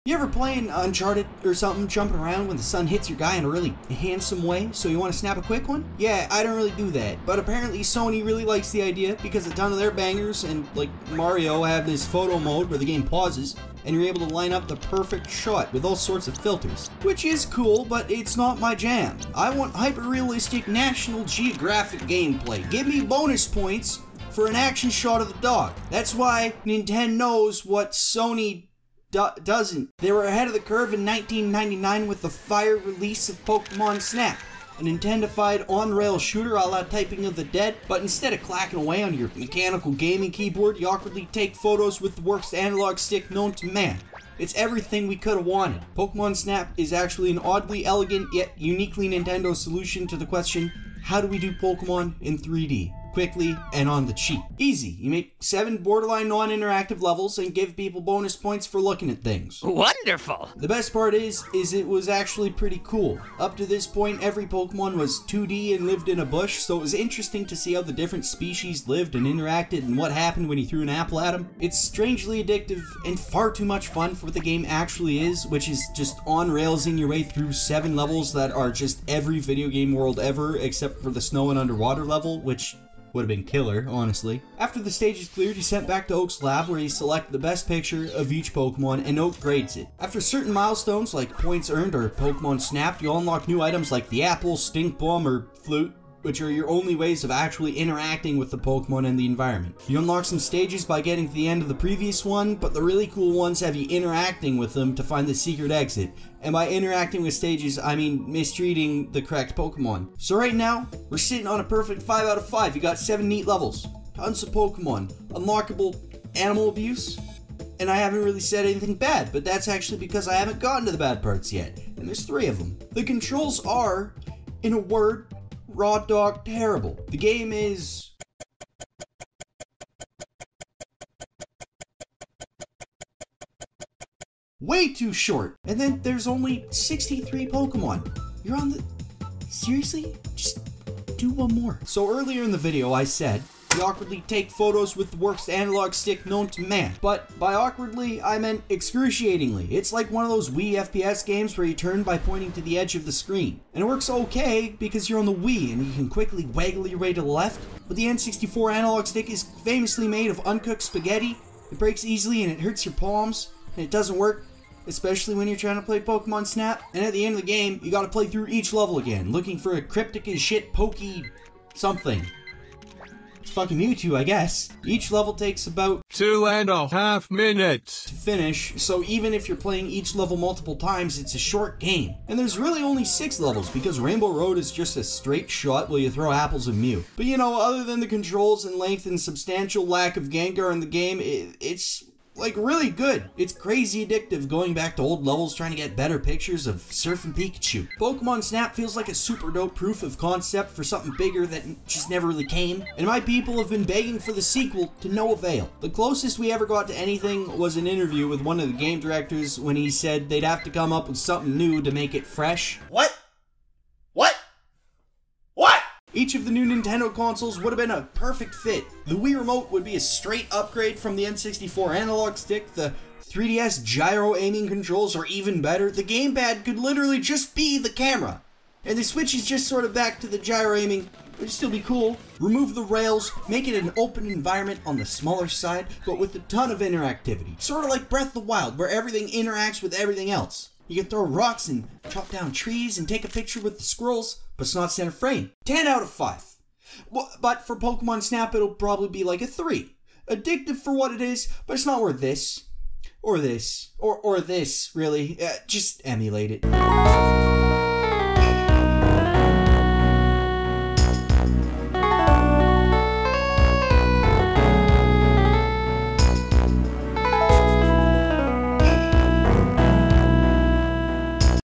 You ever playing Uncharted or something, jumping around when the sun hits your guy in a really handsome way, so you want to snap a quick one? Yeah, I don't really do that, but apparently Sony really likes the idea because a ton of their bangers, and like Mario, have this photo mode where the game pauses, and you're able to line up the perfect shot with all sorts of filters. Which is cool, but it's not my jam. I want hyper-realistic National Geographic gameplay. Give me bonus points for an action shot of the dog. That's why Nintendo knows what Sony doesn't. They were ahead of the curve in 1999 with the fire release of Pokémon Snap, a Nintendo-fied on-rail shooter a la Typing of the Dead, but instead of clacking away on your mechanical gaming keyboard, you awkwardly take photos with the worst analog stick known to man. It's everything we could have wanted. Pokémon Snap is actually an oddly elegant yet uniquely Nintendo solution to the question, how do we do Pokemon in 3D? Quickly and on the cheap. Easy. You make 7 borderline non-interactive levels and give people bonus points for looking at things. Wonderful! The best part is it was actually pretty cool. Up to this point, every Pokemon was 2D and lived in a bush, so it was interesting to see how the different species lived and interacted and what happened when you threw an apple at them. It's strangely addictive and far too much fun for what the game actually is, which is just on-railsing your way through 7 levels that are just every video game world ever, except for the snow and underwater level, which would have been killer, honestly. After the stage is cleared, you're sent back to Oak's lab where you select the best picture of each Pokemon and Oak grades it. After certain milestones like points earned or Pokemon snapped, you'll unlock new items like the apple, stink bomb, or flute, which are your only ways of actually interacting with the Pokemon and the environment. You unlock some stages by getting to the end of the previous one, but the really cool ones have you interacting with them to find the secret exit. And by interacting with stages, I mean mistreating the correct Pokemon. So right now, we're sitting on a perfect 5 out of 5. You got 7 neat levels, tons of Pokemon, unlockable animal abuse, and I haven't really said anything bad, but that's actually because I haven't gotten to the bad parts yet, and there's 3 of them. The controls are, in a word, raw dog terrible. The game is way too short. And then there's only 63 Pokemon. You're on the... Seriously? Just do one more. So earlier in the video I said, you awkwardly take photos with the worst analog stick known to man. But by awkwardly, I meant excruciatingly. It's like one of those Wii FPS games where you turn by pointing to the edge of the screen. And it works okay because you're on the Wii and you can quickly waggle your way to the left. But the N64 analog stick is famously made of uncooked spaghetti. It breaks easily and it hurts your palms. And it doesn't work, especially when you're trying to play Pokemon Snap. And at the end of the game, you gotta play through each level again, looking for a cryptic as shit pokey something. Fucking Mewtwo, I guess. Each level takes about 2.5 minutes to finish, so even if you're playing each level multiple times, it's a short game. And there's really only 6 levels, because Rainbow Road is just a straight shot while you throw apples at Mew. But you know, other than the controls and length and substantial lack of Gengar in the game, it's like really good. It's crazy addictive going back to old levels trying to get better pictures of Surfing Pikachu. Pokemon Snap feels like a super dope proof of concept for something bigger that just never really came, and my people have been begging for the sequel to no avail. The closest we ever got to anything was an interview with one of the game directors when he said they'd have to come up with something new to make it fresh. What? Each of the new Nintendo consoles would have been a perfect fit. The Wii Remote would be a straight upgrade from the N64 analog stick, the 3DS gyro aiming controls are even better, the gamepad could literally just be the camera. And the Switch is just sort of back to the gyro aiming, which would still be cool. Remove the rails, make it an open environment on the smaller side, but with a ton of interactivity. Sort of like Breath of the Wild, where everything interacts with everything else. You can throw rocks and chop down trees and take a picture with the squirrels, but it's not center frame. 10 out of 5. But for Pokemon Snap, it'll probably be like a 3. Addictive for what it is, but it's not worth this. Or this. Or this, really. Just emulate it.